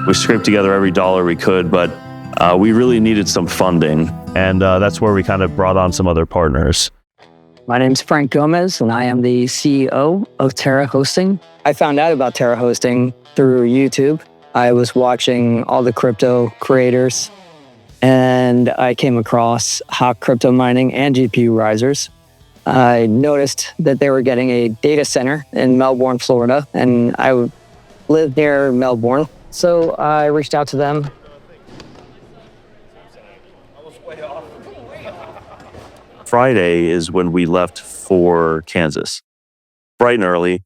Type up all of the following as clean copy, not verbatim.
We scraped together every dollar we could, but we really needed some funding. And that's where we kind of brought on some other partners. My name's Frank Gomez, and I am the CEO of Terra Hosting. I found out about Terra Hosting through YouTube. I was watching all the crypto creators, and I came across Hawk Crypto Mining and GPU Risers. I noticed that they were getting a data center in Melbourne, Florida, and I live near Melbourne. So I reached out to them. Friday is when we left for Kansas, bright and early.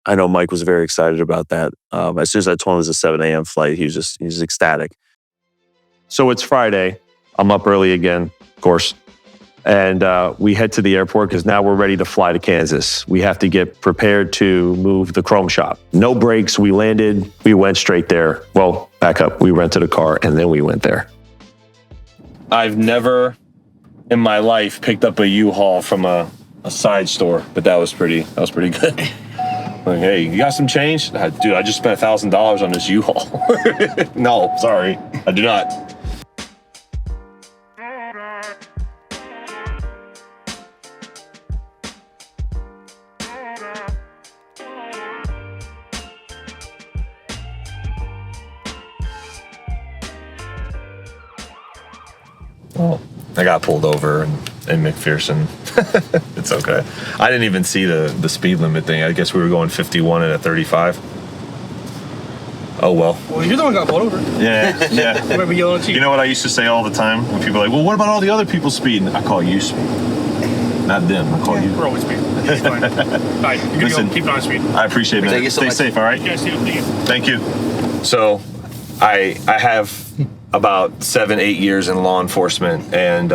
I know Mike was very excited about that. As soon as I told him it was a 7 a.m. flight, he was ecstatic. So it's Friday. I'm up early again, of course. And we head to the airport because now we're ready to fly to Kansas. We have to get prepared to move the Chrome shop. No breaks. We landed. We went straight there. Well, back up. We rented a car and then we went there. I've never in my life picked up a U-Haul from a side store, but that was pretty good. Like, hey, you got some change? Dude, I just spent $1,000 on this U-Haul. No, sorry, I do not. Well, I got pulled over in McPherson. It's okay. I didn't even see the speed limit thing. I guess we were going 51 and a 35. Oh, well. Well, you're the one who got pulled over. Yeah. Remember yelling at you? You know what I used to say all the time when people are like, well, what about all the other people speeding? I call you speed. Not them, I call you. We're always speeding. It's fine. All right, you're gonna Listen, go. Keep it on speed. I appreciate it, man. Stay safe, all right? You guys see what you. Thank you. So I have about 7-8 years in law enforcement, and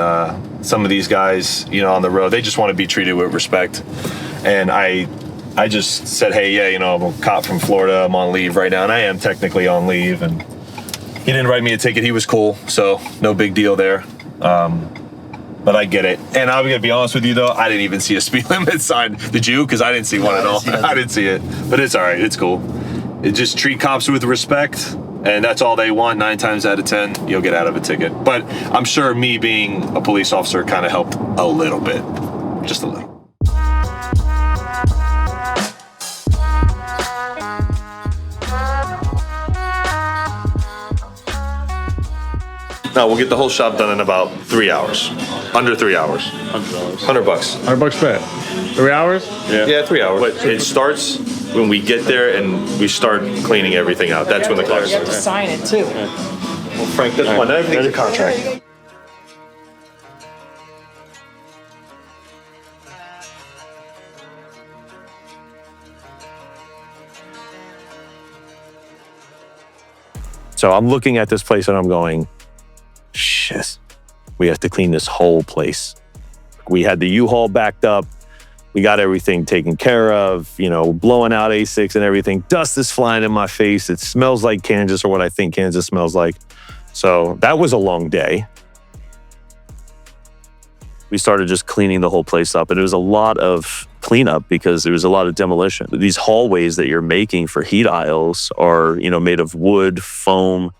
some of these guys, you know, on the road, they just want to be treated with respect. And I just said, hey, yeah, you know, I'm a cop from Florida. I'm on leave right now, and I am technically on leave. And he didn't write me a ticket. He was cool, so no big deal there. But I get it. And I'm gonna be honest with you though, I didn't even see a speed limit sign. Did you? Because I didn't see one at all. I didn't see it. But it's all right. It's cool. It just treat cops with respect. And that's all they want. 9 times out of 10, you'll get out of a ticket. But I'm sure me being a police officer kind of helped a little bit, just a little. No, we'll get the whole shop done in about 3 hours. Under 3 hours. $100. $100 bet. 3 hours? Yeah, 3 hours. But it starts when we get there and we start cleaning everything out. That's when the car You have to starts. sign it too. Well, Frank, that's one. Everything's a contract. So I'm looking at this place and I'm going, shit, we have to clean this whole place. We had the U-Haul backed up. We got everything taken care of, you know, blowing out A6 and everything. Dust is flying in my face. It smells like Kansas, or what I think Kansas smells like. So that was a long day. We started just cleaning the whole place up, and it was a lot of cleanup because there was a lot of demolition. These hallways that you're making for heat aisles are, you know, made of wood, foam,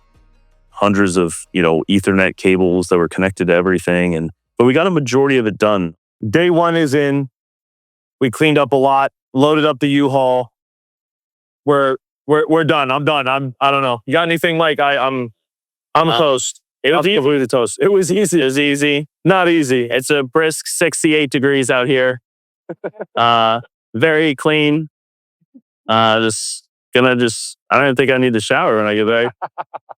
hundreds of, you know, Ethernet cables that were connected to everything. But we got a majority of it done. Day one is in. We cleaned up a lot, loaded up the U-Haul. We're done. I'm done. I don't know. You got anything, Mike? I'm toast. It was completely toast. It was easy. It was easy. Not easy. It's a brisk 68 degrees out here. Very clean. I don't even think I need to shower when I get back.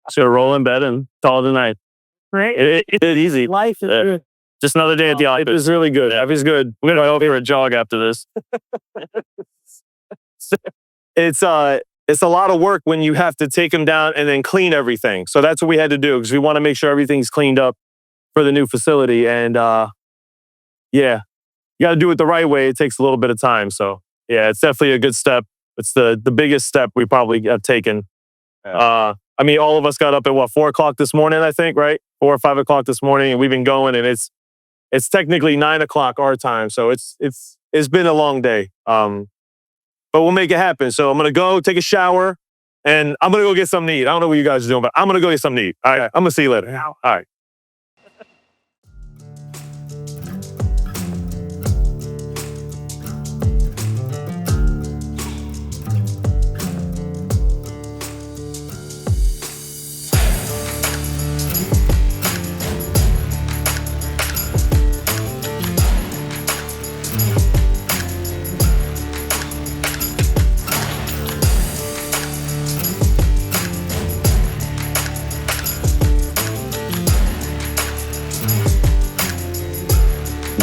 Just gonna roll in bed and call it a night. Right? It's easy. Life is good. Just another day at the office. It was really good. Life is good. I'm gonna go for a jog after this. It's a lot of work when you have to take them down and then clean everything. So that's what we had to do because we want to make sure everything's cleaned up for the new facility. And yeah, you got to do it the right way. It takes a little bit of time. So yeah, it's definitely a good step. It's the biggest step we probably have taken. I mean, all of us got up at 4 o'clock this morning, I think, right? 4 or 5 o'clock this morning, and we've been going, and it's technically 9 o'clock our time. So it's been a long day. But we'll make it happen. So I'm gonna go take a shower and I'm gonna go get something to eat. I don't know what you guys are doing, but I'm gonna go get something to eat. All right, I'm gonna see you later. All right.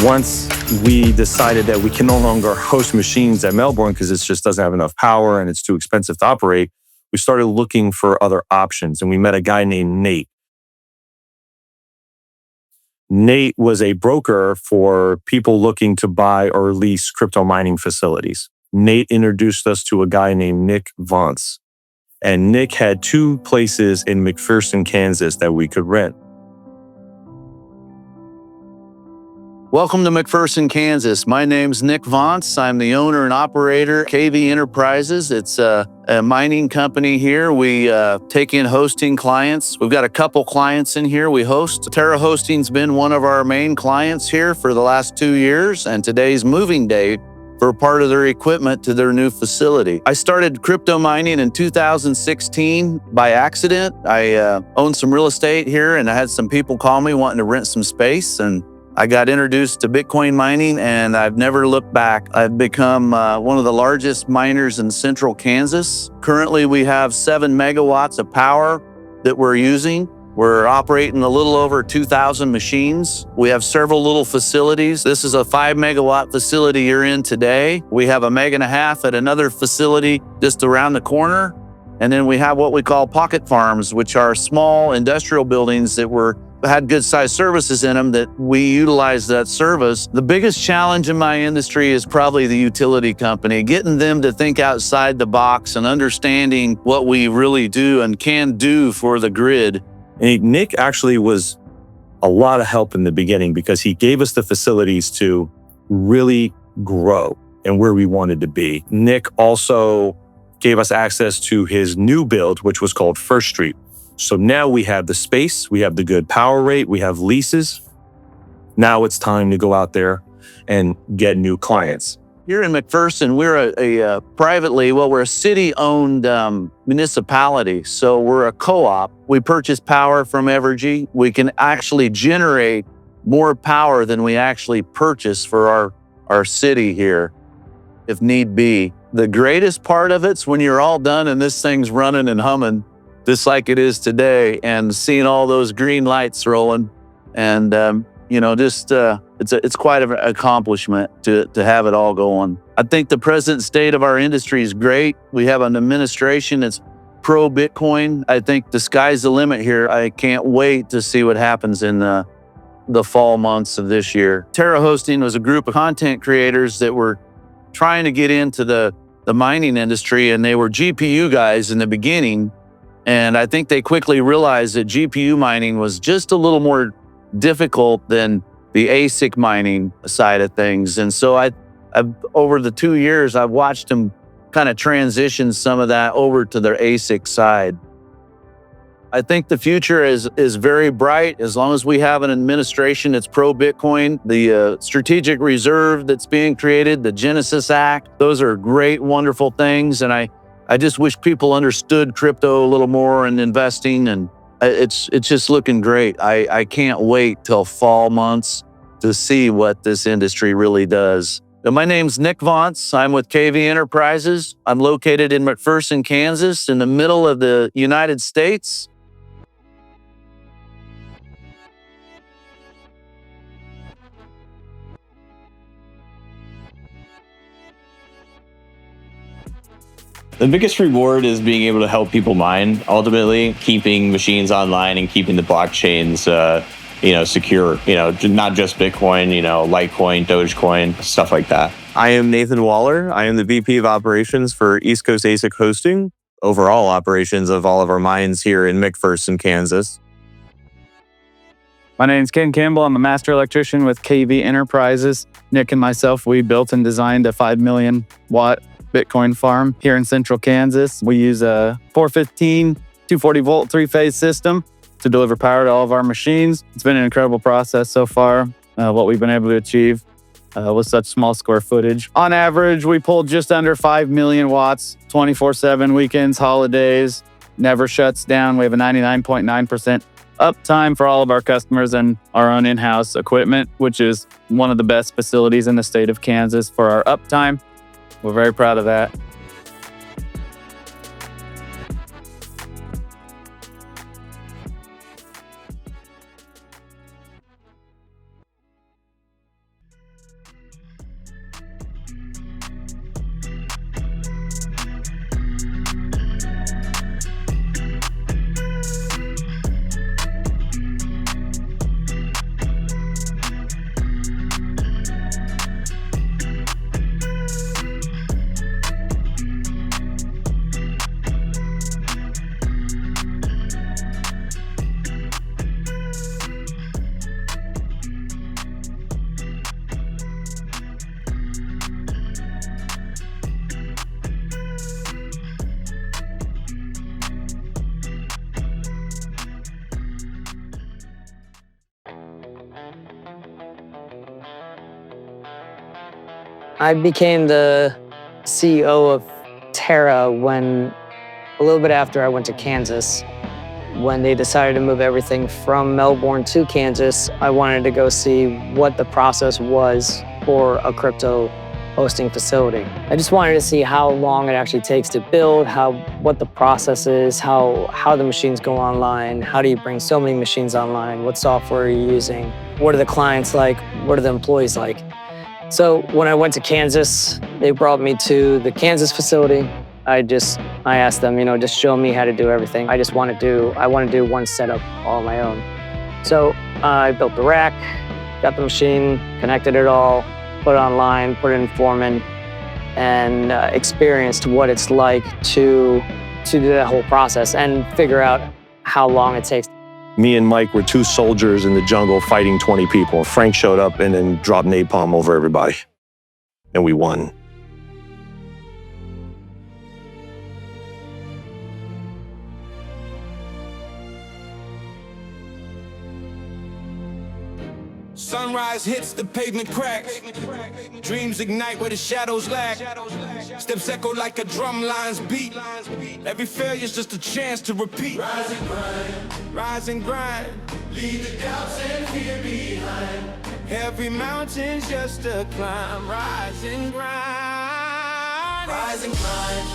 Once we decided that we can no longer host machines at Melbourne because it just doesn't have enough power and it's too expensive to operate, we started looking for other options. And we met a guy named Nate. Nate was a broker for people looking to buy or lease crypto mining facilities. Nate introduced us to a guy named Nick Vance. And Nick had 2 places in McPherson, Kansas that we could rent. Welcome to McPherson, Kansas. My name's Nick Vance. I'm the owner and operator of KV Enterprises. It's a mining company here. We take in hosting clients. We've got a couple clients in here we host. Terra Hosting's been one of our main clients here for the last 2 years, and today's moving day for part of their equipment to their new facility. I started crypto mining in 2016 by accident. I owned some real estate here, and I had some people call me wanting to rent some space, and I got introduced to Bitcoin mining, and I've never looked back. I've become one of the largest miners in central Kansas. Currently, we have 7 megawatts of power that we're using. We're operating a little over 2,000 machines. We have several little facilities. This is a 5 megawatt facility you're in today. We have a 1.5 mega at another facility just around the corner. And then we have what we call pocket farms, which are small industrial buildings that had good sized services in them that we utilize that service. The biggest challenge in my industry is probably the utility company, getting them to think outside the box and understanding what we really do and can do for the grid. And Nick actually was a lot of help in the beginning because he gave us the facilities to really grow and where we wanted to be. Nick also gave us access to his new build, which was called First Street. So now we have the space, we have the good power rate, we have leases. Now it's time to go out there and get new clients. Here in McPherson, we're we're a city-owned municipality. So we're a co-op. We purchase power from Evergy. We can actually generate more power than we actually purchase for our city here, if need be. The greatest part of it's when you're all done and this thing's running and humming, just like it is today, and seeing all those green lights rolling, and it's quite an accomplishment to have it all going. I think the present state of our industry is great. We have an administration that's pro Bitcoin. I think the sky's the limit here. I can't wait to see what happens in the fall months of this year. Terra Hosting was a group of content creators that were trying to get into the mining industry, and they were GPU guys in the beginning. And I think they quickly realized that GPU mining was just a little more difficult than the ASIC mining side of things. And so I've over the 2 years, I've watched them kind of transition some of that over to their ASIC side. I think the future is very bright as long as we have an administration that's pro-Bitcoin. The strategic reserve that's being created, the Genesis Act, those are great, wonderful things. And I just wish people understood crypto a little more and investing, and it's just looking great. I can't wait till fall months to see what this industry really does. Now, my name's Nick Vance. I'm with KV Enterprises. I'm located in McPherson, Kansas, in the middle of the United States. The biggest reward is being able to help people mine, ultimately keeping machines online and keeping the blockchains, secure, not just Bitcoin, Litecoin, Dogecoin, stuff like that. I am Nathan Waller. I am the VP of Operations for East Coast ASIC Hosting, overall operations of all of our mines here in McPherson, Kansas. My name's Ken Campbell. I'm a master electrician with KV Enterprises. Nick and myself, we built and designed a 5 million watt Bitcoin farm here in central Kansas. We use a 415, 240 volt, three-phase system to deliver power to all of our machines. It's been an incredible process so far, what we've been able to achieve with such small square footage. On average, we pull just under 5 million watts, 24/7, weekends, holidays, never shuts down. We have a 99.9% uptime for all of our customers and our own in-house equipment, which is one of the best facilities in the state of Kansas for our uptime. We're very proud of that. I became the CEO of Terra when, a little bit after I went to Kansas. When they decided to move everything from Melbourne to Kansas, I wanted to go see what the process was for a crypto hosting facility. I just wanted to see how long it actually takes to build, what the process is, how the machines go online, how do you bring so many machines online, what software are you using, what are the clients like, what are the employees like. So when I went to Kansas, they brought me to the Kansas facility. I asked them, just show me how to do everything. I want to do one setup all on my own. So I built the rack, got the machine, connected it all, put it online, put it in Foreman, and experienced what it's like to do that whole process and figure out how long it takes. Me and Mike were two soldiers in the jungle fighting 20 people. Frank showed up and then dropped napalm over everybody. And we won. Sunrise hits, the pavement cracks. Dreams ignite where the shadows lag. Steps echo like a drum line's beat. Every failure's just a chance to repeat. Rise and grind, rise and grind. Leave the doubts and fear behind. Every mountain's just a climb. Rise and grind, rise and grind.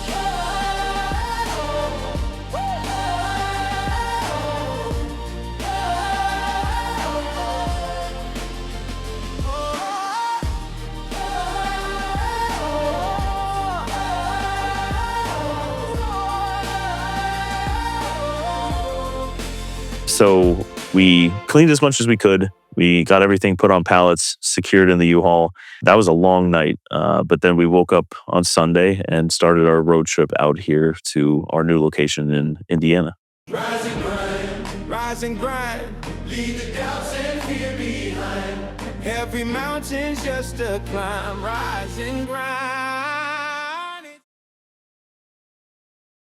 So we cleaned as much as we could. We got everything put on pallets, secured in the U-Haul. That was a long night, but then we woke up on Sunday and started our road trip out here to our new location in Indiana. Rise and grind, rise and grind. Leave the doubts and fear behind. Every mountain's just a climb. Rise and grind.